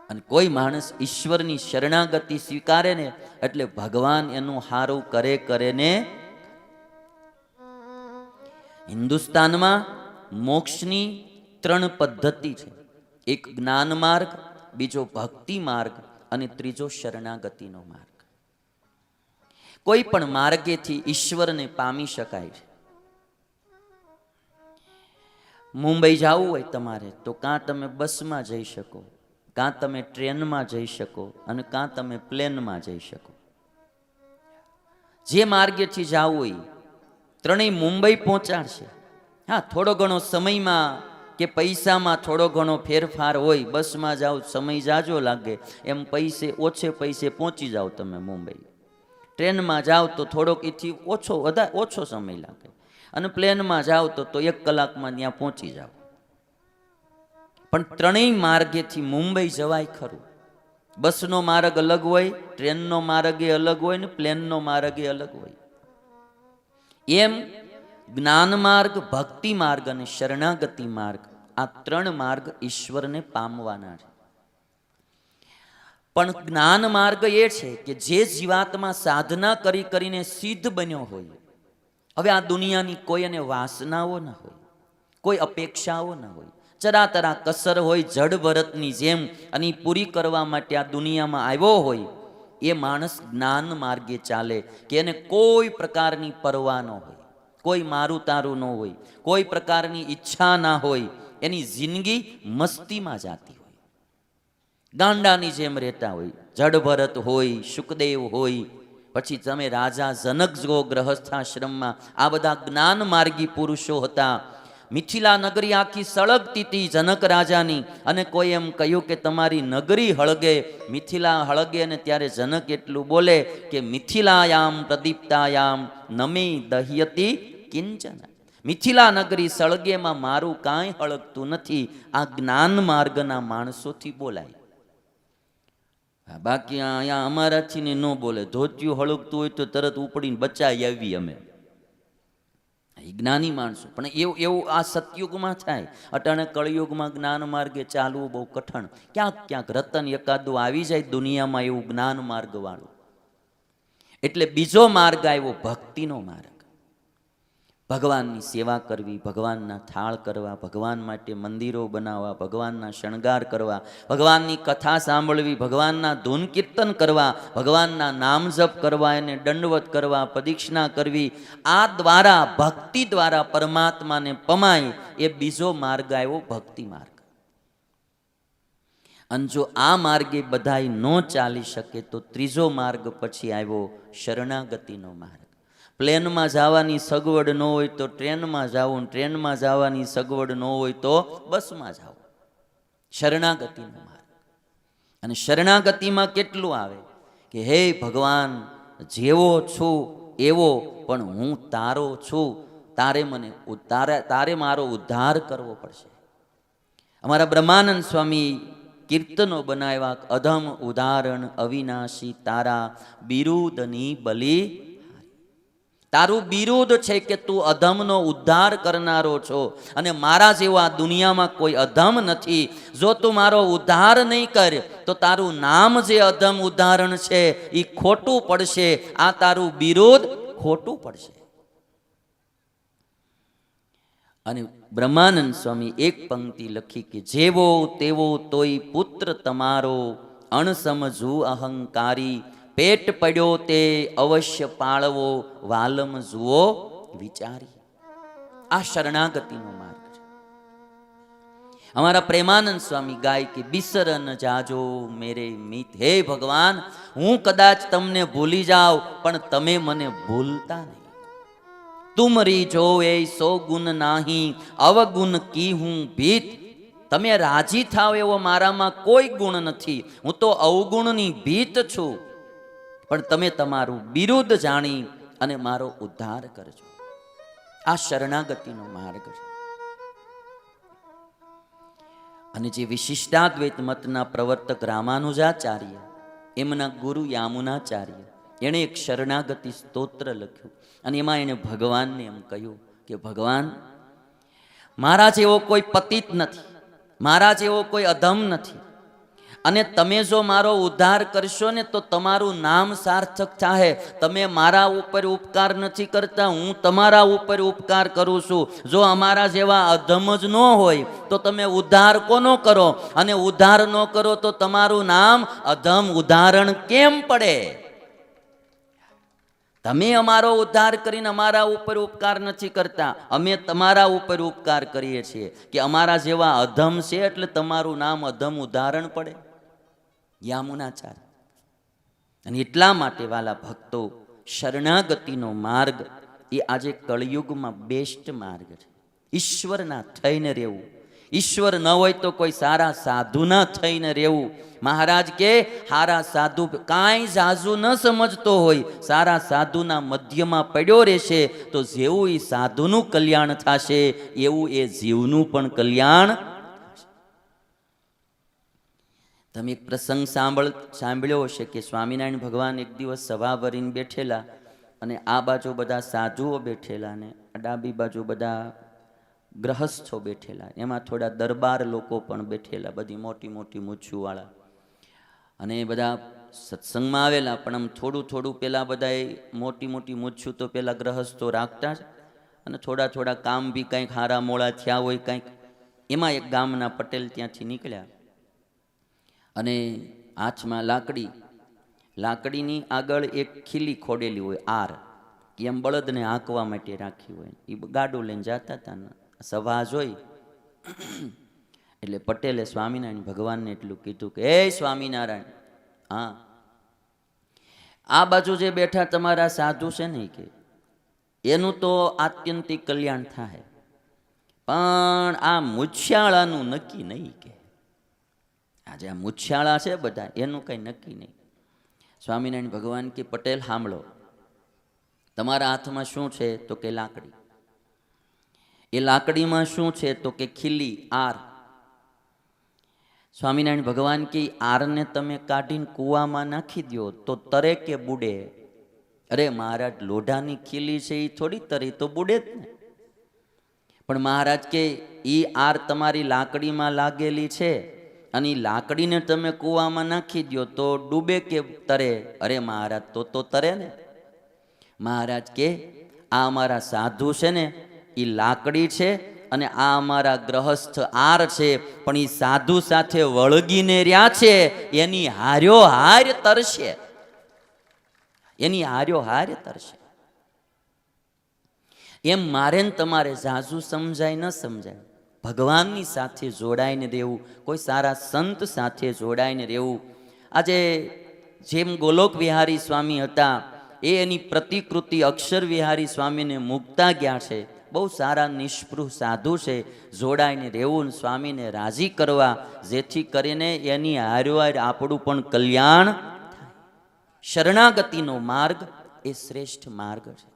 અને કોઈ માણસ ઈશ્વરની શરણાગતિ સ્વીકારે ને એટલે ભગવાન એનું હારું કરે કરે ને. હિન્દુસ્તાનમાં મોક્ષની 3 પદ્ધતિ છે. એક જ્ઞાન માર્ગ, બીજો ભક્તિ માર્ગ અને ત્રીજો શરણાગતિનો માર્ગ. કોઈ પણ માર્ગેથી ઈશ્વરને પામી શકાય છે. મુંબઈ જવું હોય તમારે તો કાં તમે બસમાં જઈ શકો, કાં તમે ટ્રેનમાં જઈ શકો અને કાં તમે પ્લેનમાં જઈ શકો. જે માર્ગેથી જવું હોય ત્રણેય મુંબઈ પહોંચાડશે. હા, થોડો ઘણો સમયમાં કે પૈસામાં થોડો ઘણો ફેરફાર હોય. બસમાં જાઓ સમય જાજો લાગે, એમ ઓછે પૈસે પહોંચી જાઓ તમે મુંબઈ. ટ્રેનમાં જાઓ તો થોડોક એથી ઓછો સમય લાગે અને પ્લેનમાં જાઓ તો 1 કલાકમાં ત્યાં પહોંચી જાઓ. પણ ત્રણેય માર્ગેથી મુંબઈ જવાય ખરું. બસનો માર્ગ અલગ હોય, ટ્રેનનો માર્ગ એ અલગ હોય ને પ્લેનનો માર્ગ એ અલગ હોય. એમ જ્ઞાન માર્ગ, ભક્તિ માર્ગ અને શરણાગતિ માર્ગ, આ 3 માર્ગ ઈશ્વરને પામવાના છે. પણ જ્ઞાન માર્ગ એ છે કે જે જીવાત્મા સાધના કરી કરીને સિદ્ધ બન્યો હોય, હવે આ દુનિયાની કોઈ એને વાસનાઓ ન હોય, કોઈ અપેક્ષાઓ ન હોય, ચરાતરા કસર હોય જડ ભરતની જેમ, અને પૂરી કરવા માટે આ દુનિયામાં આવ્યો હોય, એ માણસ જ્ઞાન માર્ગે ચાલે કે એને કોઈ પ્રકારની પરવા ન હોય, કોઈ મારું તારું ન હોય, કોઈ પ્રકારની ઈચ્છા ના હોય. એની જિંદગી મસ્તીમાં જાતી હોય, ગાંડાની જેમ રહેતા હોય. જડ ભરત હોય, શુકદેવ હોય, પછી તમે રાજા જનક જો ગ્રહસ્થાશ્રમમાં, આ બધા જ્ઞાન માર્ગી પુરુષો હતા. મિથિલા નગરી આખી સળગતી હતી જનક રાજાની, અને કોઈ એમ કહ્યું કે તમારી નગરી હળગે, મિથિલા હળગે. અને ત્યારે જનક એટલું બોલે કે મિથિલાયામ પ્રદીપ્તાયામ નમે દહ્યતી કિંચન. મિથિલા નગરી સળગેમાં મારું કાંઈ હળગતું નથી. આ જ્ઞાન માર્ગના માણસોથી બોલાય. બાકી અહીંયા અમારાથી ને ન બોલે. ધોતિયું હળગતું હોય તો તરત ઉપડીને બચાવી આવી અમે, જ્ઞાની માણસો. પણ એવું આ સતયુગમાં થાય. અટાણે કળયુગમાં જ્ઞાન માર્ગે ચાલવું બહુ કઠણ. ક્યાંક રતન એકાદું આવી જાય દુનિયામાં એવું જ્ઞાન માર્ગ વાળું. એટલે બીજો માર્ગ આવ્યો ભક્તિનો માર્ગ. ભગવાનની સેવા કરવી, ભગવાનના થાળ કરવા, ભગવાન માટે મંદિરો બનાવવા, ભગવાનના શણગાર કરવા, ભગવાનની કથા સાંભળવી, ભગવાનના ધૂન કીર્તન કરવા, ભગવાનના નામ જપ કરવા, એને દંડવત કરવા, પ્રદક્ષિણા કરવી. આ દ્વારા, ભક્તિ દ્વારા પરમાત્માને પમાય, એ બીજો માર્ગ આવ્યો ભક્તિ માર્ગ. અને જો આ માર્ગે બધાય ન ચાલી શકે તો ત્રીજો માર્ગ પછી આવ્યો શરણાગતિનો માર્ગ. પ્લેનમાં જવાની સગવડ ન હોય તો ટ્રેનમાં જાઓ, ટ્રેનમાં જવાની સગવડ ન હોય તો બસમાં જાઓ. શરણાગતિનો માર્ગ. અને શરણાગતિમાં કેટલું આવે કે હે ભગવાન, જેવો છું એવો પણ હું તારો છું, તારે મારો ઉદ્ધાર કરવો પડશે. અમારા બ્રહ્માનંદ સ્વામી કીર્તનો બનાવ્યા. અધમ ઉદાહરણ અવિનાશી તારા બિરુદની બલિ. તારું બિરુદ છે કે તું અધમનો ઉદ્ધાર કરનારો છો, અને મારા જેવા દુનિયામાં કોઈ અધમ નથી. જો તું મારો ઉદ્ધાર નહીં કર તો તારું નામ જે અધમ ઉદાહરણ છે એ ખોટું પડશે. આ તારું બિરુદ ખોટું પડશે. અને બ્રહ્માનંદ સ્વામી એક પંક્તિ લખી કે જેવો તેવો તોય પુત્ર તમારો, અણસમજુ અહંકારી, પેટ પડ્યો તે અવશ્ય પાળવો, વાલમ જુઓ વિચારી. આ શરણાગતિનો માર્ગ છે. અમારા પ્રેમાનંદ સ્વામી ગાય કે બિસર ન જાજો મેરે મિત. હે ભગવાન, હું કદાચ તમને ભૂલી જાઉં પણ તમે મને ભૂલતા નહીં. તુમરી જોએ સો ગુણ નાહી, અવગુણ કી હું ભીત. તમે રાજી થાવ એવો મારામાં કોઈ ગુણ નથી, હું તો અવગુણની ભીત છું. પણ તમે તમારું બિરુદ જાણી અને મારો ઉદ્ધાર કરજો. આ શરણાગતિનો માર્ગ છે. અને જે વિશિષ્ટાદ્વૈત મતના પ્રવર્તક રામાનુજાચાર્ય, એમના ગુરુ યામુનાચાર્ય, એણે એક શરણાગતિ સ્તોત્ર લખ્યું. અને એમાં એણે ભગવાનને એમ કહ્યું કે ભગવાન, મારા જેવો કોઈ પતિત નથી, મારા જેવો કોઈ અધમ નથી. અને તમે જો મારો ઉદ્ધાર કરશો ને તો તમારું નામ સાર્થક થાય. તમે મારા ઉપર ઉપકાર નથી કરતા, હું તમારા ઉપર ઉપકાર કરું છું. જો અમારા જેવા અધમ જ ન હોય તો તમે ઉદ્ધાર કોનો કરો? અને ઉદ્ધાર ન કરો તો તમારું નામ અધમ ઉદાહરણ કેમ પડે? તમે અમારો ઉદ્ધાર કરીને અમારા ઉપર ઉપકાર નથી કરતા, અમે તમારા ઉપર ઉપકાર કરીએ છીએ કે અમારા જેવા અધમ છે એટલે તમારું નામ અધમ ઉદાહરણ પડે. યામુનાચાર. અને એટલા માટે વાલા ભક્તો, શરણાગતિનો માર્ગ એ આજે કળિયુગમાં બેસ્ટ માર્ગ છે. ઈશ્વરના થઈને રહેવું. ઈશ્વર ન હોય તો કોઈ સારા સાધુના થઈને રહેવું. મહારાજ કે સારા સાધુ કાંઈ જાજુ ન સમજતો હોય, સારા સાધુના મધ્યમાં પડ્યો રહેશે તો જેવું એ સાધુનું કલ્યાણ થશે એવું એ જીવનું પણ કલ્યાણ. તમે એક પ્રસંગ સાંભળ્યો હશે કે સ્વામિનારાયણ ભગવાન એક દિવસ સભા ભરીને બેઠેલા અને આ બાજુ બધા સાધુઓ બેઠેલા અને ડાબી બાજુ બધા ગ્રહસ્થો બેઠેલા, એમાં થોડા દરબાર લોકો પણ બેઠેલા, બધી મોટી મોટી મૂછુંવાળા. અને બધા સત્સંગમાં આવેલા પણ આમ થોડું થોડું પેલા બધાએ મોટી મોટી મૂછું તો પેલા ગ્રહસ્થો રાખતા જ, અને થોડા થોડા કામ બી કંઈક હારા મોળા થયા હોય કંઈક. એમાં એક ગામના પટેલ ત્યાંથી નીકળ્યા અને હાથમાં લાકડીની આગળ એક ખીલી ખોડેલી હોય, આર, એમ બળદને હાંકવા માટે રાખી હોય. એ ગાડું લઈને જતા હતા ને સભા જોઈ એટલે પટેલે સ્વામિનારાયણ ભગવાનને એટલું કીધું કે હે સ્વામિનારાયણ, હા આ બાજુ જે બેઠા તમારા સાધુ છે ને કે એનું તો આત્યંતિક કલ્યાણ થાય, પણ આ મૂછાળાનું નક્કી નહીં કે આજે આ મૂછાળા છે બધા એનું કંઈ નક્કી નહીં. સ્વામિનારાયણ ભગવાન કે પટેલ સાંભળો, તમારા હાથમાં શું છે? તો કે લાકડી. એ લાકડીમાં શું છે? તો કે ખીલી, આર. સ્વામિનારાયણ ભગવાન કે આરને તમે કાઢીને કૂવામાં નાખી દો તો તરે કે બુડે? અરે મહારાજ, લોઢાની ખીલી છે એ થોડી તરી તો બુડે જ ને. પણ મહારાજ કે એ આર તમારી લાકડીમાં લાગેલી છે અને એ લાકડીને તમે કૂવામાં નાખી દો તો ડૂબે કે તરે? અરે મહારાજ, તો તરે ને. મહારાજ કે આ અમારા સાધુ છે ને એ લાકડી છે અને આ અમારા ગ્રહસ્થ આર છે, પણ એ સાધુ સાથે વળગીને રહ્યા છે એની હાર્યો હાર તરશે, એની હાર્યો હાર તરશે. એમ મારે ને તમારે ઝાઝુ સમજાય ન સમજાય, ભગવાનની સાથે જોડાઈને રહેવું, કોઈ સારા સંત સાથે જોડાઈને રહેવું. આજે જેમ ગોલોક વિહારી સ્વામી હતા એ એની પ્રતિકૃતિ અક્ષર વિહારી સ્વામીને મૂકતા ગયા છે. બહુ સારા નિષ્પૃહ સાધુ છે, જોડાઈને રહેવું, સ્વામીને રાજી કરવા, જેથી કરીને એની હારવાર આપણું પણ કલ્યાણ થાય. શરણાગતિનો માર્ગ એ શ્રેષ્ઠ માર્ગ છે.